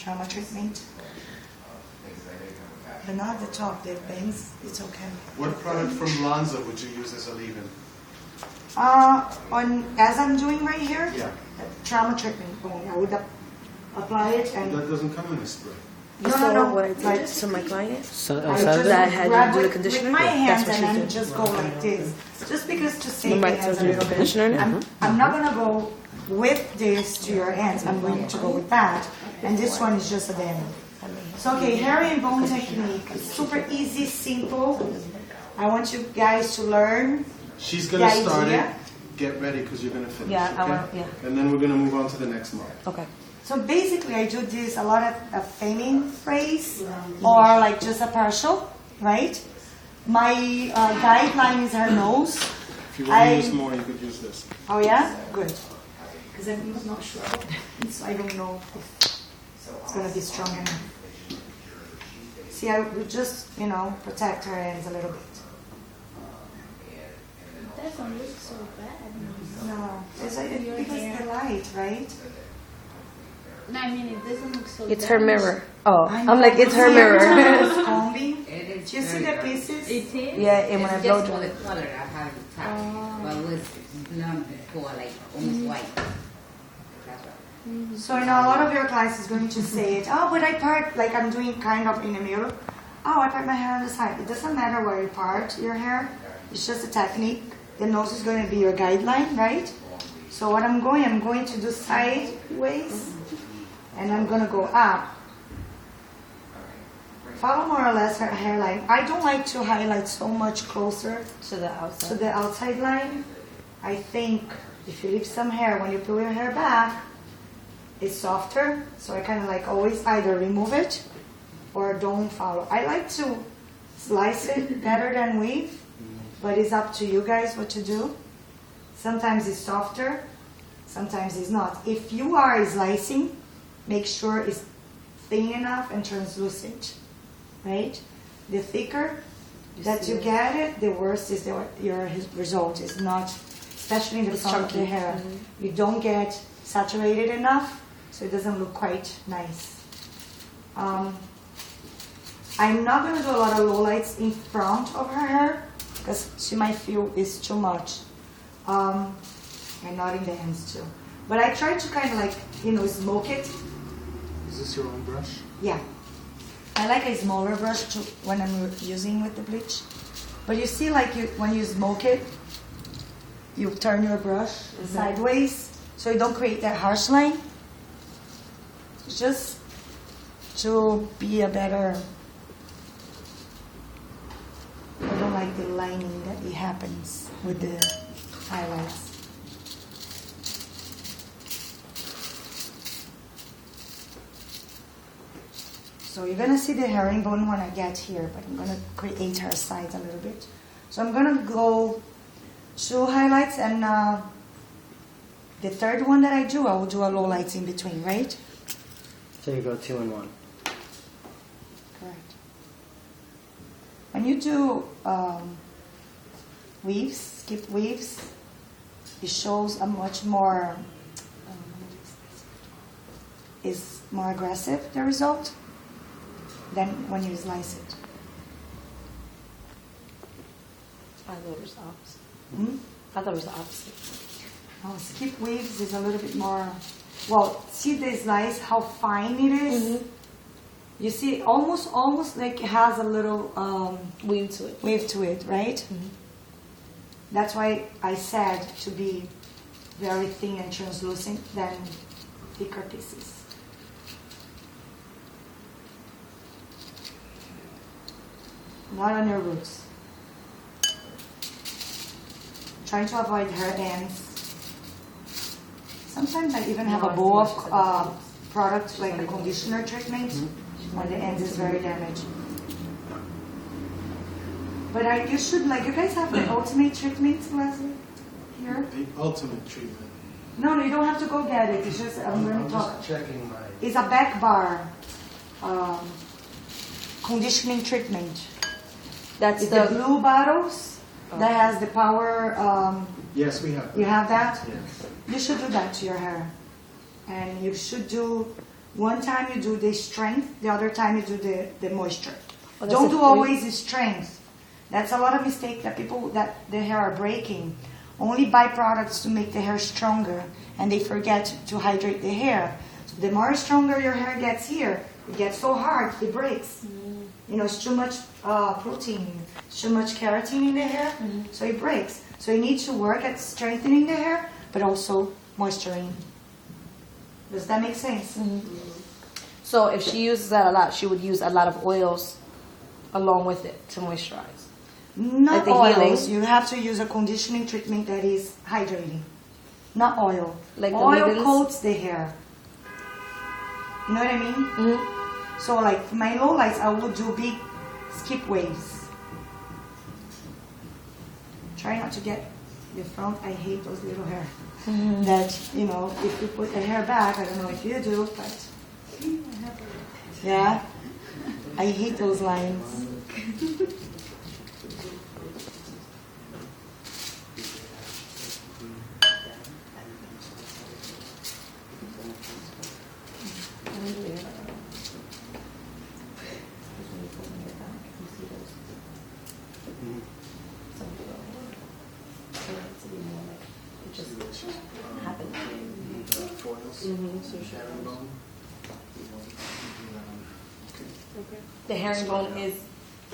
trauma treatment. But not the top, the bangs, it's okay. What product from Lanza would you use as a leave-in? As I'm doing right here, Yeah. trauma treatment. I would apply it and... That doesn't come in a spray. No. What I did to my client? I just that I had grab to do the with conditioner? my hands That's what and she then did. just go like this. Just because to save Remember I your hands told a you little the conditioner bit. now? I'm not going to go with this to your hands. I'm going to go with that. And this one is just a demo. So, okay, hair and bone technique. It's super easy, simple. I want you guys to learn. She's going to The start idea? it. Get ready because you're going to finish. Yeah, I okay? want- yeah. And then we're going to move on to the next model. Okay. So basically, I do this a lot of feigning phrase or like just a partial, right? My guideline is her nose. If you want to use more, you could use this. Oh yeah? Good. Because I'm not sure. So I don't know if it's going to be strong enough. See, I would just, protect her hands a little bit. It doesn't look so bad. No, it's because the light, right? No, I mean, it doesn't look so It's bad. her mirror. Oh, I I'm know. like, it's her See, every time I mirror. was combing, It is do you see very the dark. pieces? It is? Yeah, and when I It's blow just for dry. the color I have the top, but it was blonde before, like almost white. That's right. So I know a lot of your clients is going to say it. Oh, but I part like I'm doing kind of in the middle. Oh, I part my hair on the side. It doesn't matter where you part your hair. It's just a technique. The nose is going to be your guideline, right? So what I'm going to do sideways, and I'm going to go up. Follow more or less her hairline. I don't like to highlight so much closer To the outside. to the outside line. I think if you leave some hair when you pull your hair back, it's softer. So I kind of like always either remove it or don't follow. I like to slice it better than weave, but it's up to you guys what to do. Sometimes it's softer, sometimes it's not. If you are slicing, make sure it's thin enough and translucent, right? The thicker that you get it, the worse is your result. Is not, especially in the front of the hair. You don't get saturated enough, so it doesn't look quite nice. I'm not going to do a lot of lowlights in front of her hair because she might feel it's too much. And not in the ends too. But I try to kind of like, smoke it. Is this your own brush? Yeah. I like a smaller brush when I'm using with the bleach. But you see, like when you smoke it, you turn your brush sideways so you don't create that harsh line. Just to be a better... I don't like the lining that it happens with the highlights. So you're going to see the herringbone when I get here, but I'm going to create her sides a little bit. So I'm going to go 2 highlights, and the third one that I do, I will do a low lights in between, right? So you go 2 and 1. Correct. When you do weaves, skip weaves, it shows a much more, is more aggressive, the result, than when you slice it. I thought it was the opposite. Hmm? I thought it was the opposite. Oh, skip weaves is a little bit more, well, see the slice, how fine it is? Mm-hmm. You see, almost like it has a little Weave to it. wave to it, right? Mm-hmm. That's why I said to be very thin and translucent than thicker pieces. Not on your roots. Trying to avoid her ends. Sometimes I even have a bowl of product like a conditioner treatment when the ends is very damaged. But you should, like, you guys have the ultimate treatment, Leslie, here? The ultimate treatment. No, you don't have to go get it. It's just, I'm going to talk. just checking my... It's a back bar conditioning treatment. That's It's the blue bottles that has the power. Yes, we have that. You have that? Yes. You should do that to your hair. And you should do One time you do the strength, the other time you do the moisture. Oh, that's Don't a do three. always the strength. That's a lot of mistake that people that their hair are breaking. Only buy products to make the hair stronger, and they forget to hydrate the hair. So the more stronger your hair gets here, it gets so hard it breaks. You know, it's too much protein, it's too much keratin in the hair, so it breaks. So you need to work at strengthening the hair, but also moisturizing. Does that make sense? So if she uses that a lot, she would use a lot of oils along with it to moisturize. Not Like the oils. healing? You have to use a conditioning treatment that is hydrating, not oil. Like the oil leave-ins? coats the hair. You know what I mean? So like for my low lights, I would do big skip waves. Try not to get the front. I hate those little hair. That, you know, if you put the hair back, I don't know if you do, but yeah, I hate those lines. The herringbone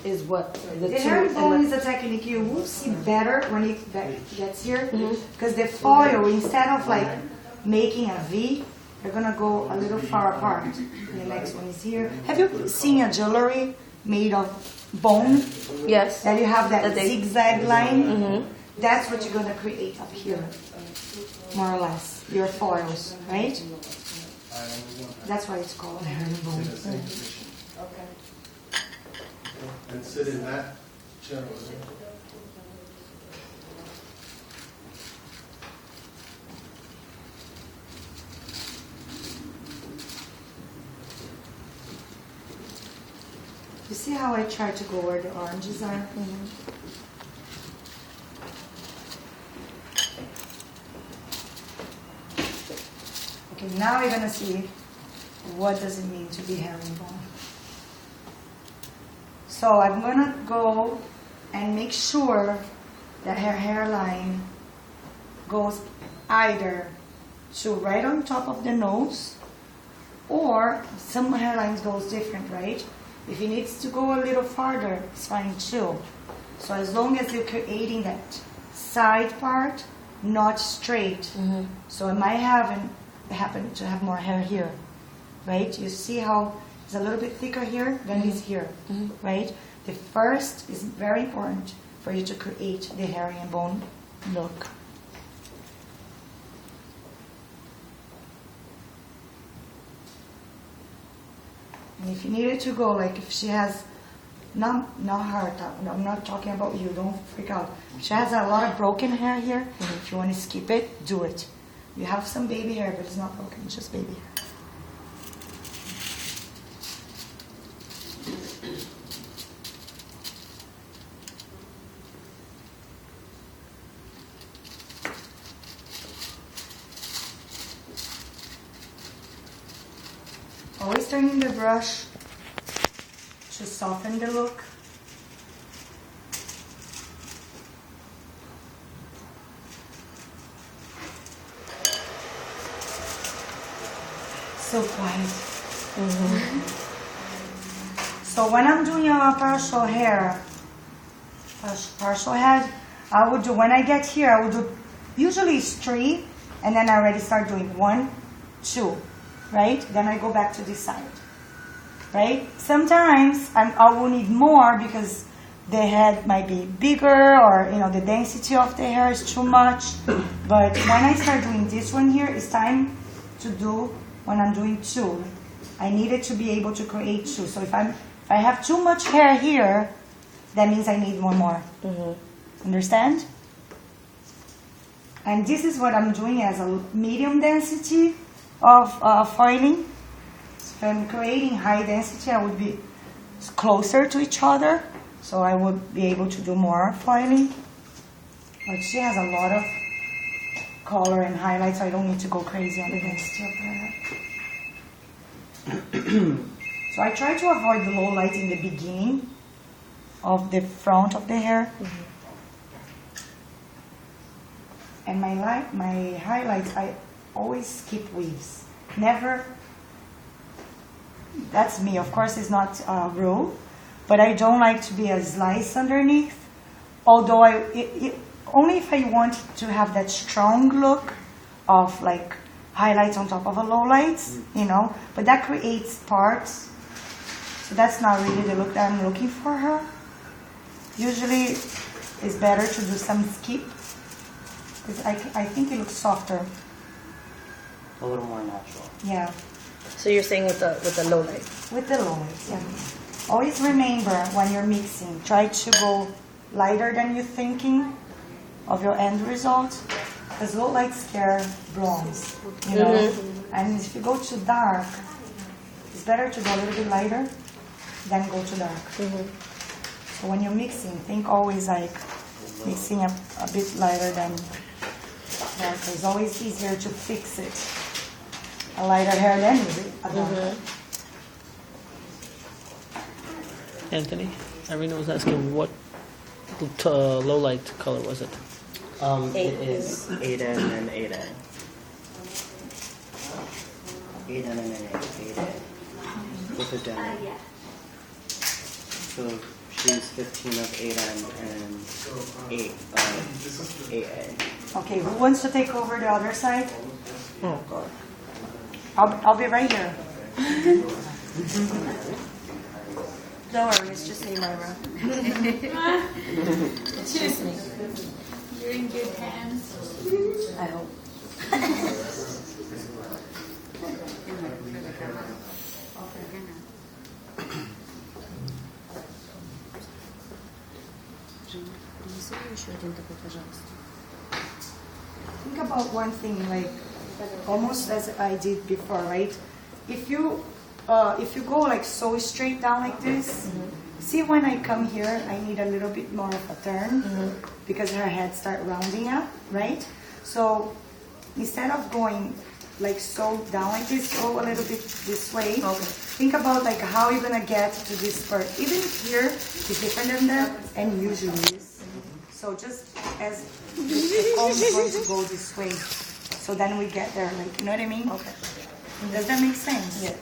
is what the The two herringbone is a technique you will see better when it gets here, because the foil, instead of like making a V, they're gonna go a little far apart. And the next one is here. Have you seen a jewelry made of bone? yes. That you have that That they- zigzag line? That's what you're gonna create up here, more or less. Your foils, right? That's why it's called herringbone. And sit in that chair. You see how I try to go where the oranges are? Okay, now we're gonna see what does it mean to be herringbone. So I'm gonna go and make sure that her hairline goes either to right on top of the nose, or some hairlines goes different, right? If it needs to go a little farther, it's fine too. So as long as you're creating that side part, not straight. So it might happen to have more hair here, right? You see how it's a little bit thicker here than it is here, right? The first is very important for you to create the herringbone look. And if you need it to go, like if she has, not her, I'm not talking about you, don't freak out. If she has a lot of broken hair here, if you want to skip it, do it. You have some baby hair, but it's not broken, it's just baby hair. Always turning the brush to soften the look. So quiet. So when I'm doing a partial hair, partial head, I would do, when I get here, I would do, usually it's 3, and then I already start doing 1, 2, right? Then I go back to this side, right? Sometimes I will need more because the head might be bigger, or you know, the density of the hair is too much. But when I start doing this one here, it's time to do when I'm doing 2. I needed to be able to create 2. So if I have too much hair here, that means I need one more. Understand? And this is what I'm doing as a medium density of foiling. So if I'm creating high density, I would be closer to each other, so I would be able to do more foiling. But she has a lot of color and highlights, so I don't need to go crazy on the density of her hair. So I try to avoid the low light in the beginning of the front of the hair. And my highlights, I always skip weaves. Never. That's me. Of course, it's not a rule, but I don't like to be a slice underneath. Although only if I want to have that strong look of like highlights on top of a low lights, you know. But that creates parts. So that's not really the look that I'm looking for her. Usually, it's better to do some skip. I think it looks softer. A little more natural. Yeah, So you're saying with the low light. with the low lights, yeah. Always remember when you're mixing, try to go lighter than you're thinking of your end result. Because low lights scare bronze, you know. And if you go too dark, it's better to go a little bit lighter than go too dark. So when you're mixing, think always like mixing a bit lighter than dark. It's always easier to fix it. A lighter hair than a darker. Anthony, Irina was asking what low light color was it? It is 8N and 8N. 8N and 8N. With a demo. So she's 15 of 8N and 8 of 8A. Okay, who wants to take over the other side? Oh God. I'll be right here. Don't worry, it's just me, Myra. It's just me. You're in good hands. I hope. Think about one thing, like almost as I did before, right? If you go like so straight down like this, see when I come here, I need a little bit more of a turn because her head start rounding up, right? So instead of going like so down like this, go a little bit this way. Okay. Think about like how you're gonna get to this part. Even here is different than that, and usually is. So just as the comb is going to go this way, so then we get there, like, you know what I mean? Okay. Does that make sense? Yeah.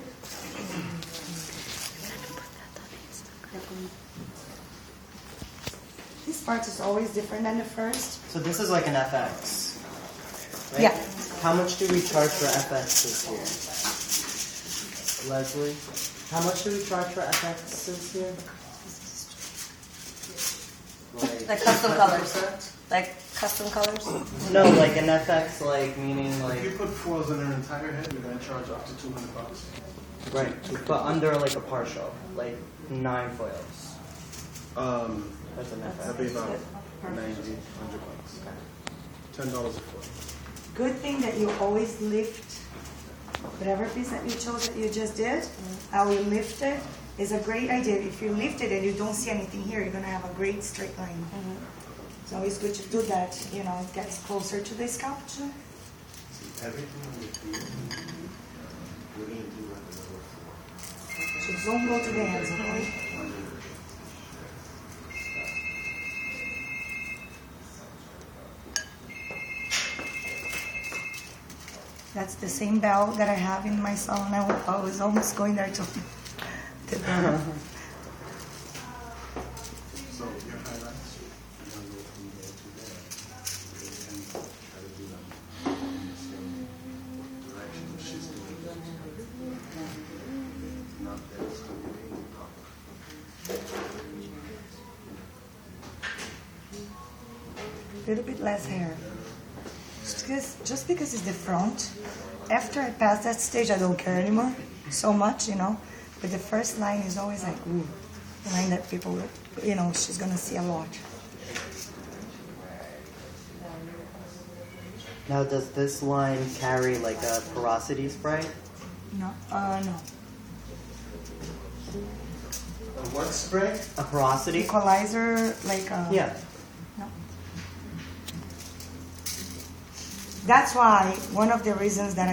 This part is always different than the first. So this is like an FX. Right? Yeah. How much do we charge for FX this year? Leslie? How much do we charge for FX this year? Like custom colors. Like custom colors. No, like an FX, like meaning If you like put foils on her entire head, we're going to charge up to $200. right, but under like a partial, like 9 foils. That'd That's an FX. be about $90, $100. $10 a foil. Good thing that you always lift whatever piece that you chose that you just did. How you lift it is a great idea. If you lift it and you don't see anything here, you're gonna have a great straight line. It's always good to do that. You know, it gets closer to the sculpture. Everything on your feet, we're going to do like the number 4. So don't go to the hands, okay? That's the same bell that I have in my salon. I was almost going there to. So your highlights, you're going to go from there to there. And try to do them in the same direction she's doing it. Not there, it's going to be up. A little bit less hair. Just because it's the front, after I pass that stage, I don't care anymore so much, you know. But the first line is always like, ooh, the line that people, you know, she's gonna see a lot. Now, does this line carry like a porosity spray? No, no. What spray? A porosity? Equalizer, like. Yeah. No. That's why one of the reasons that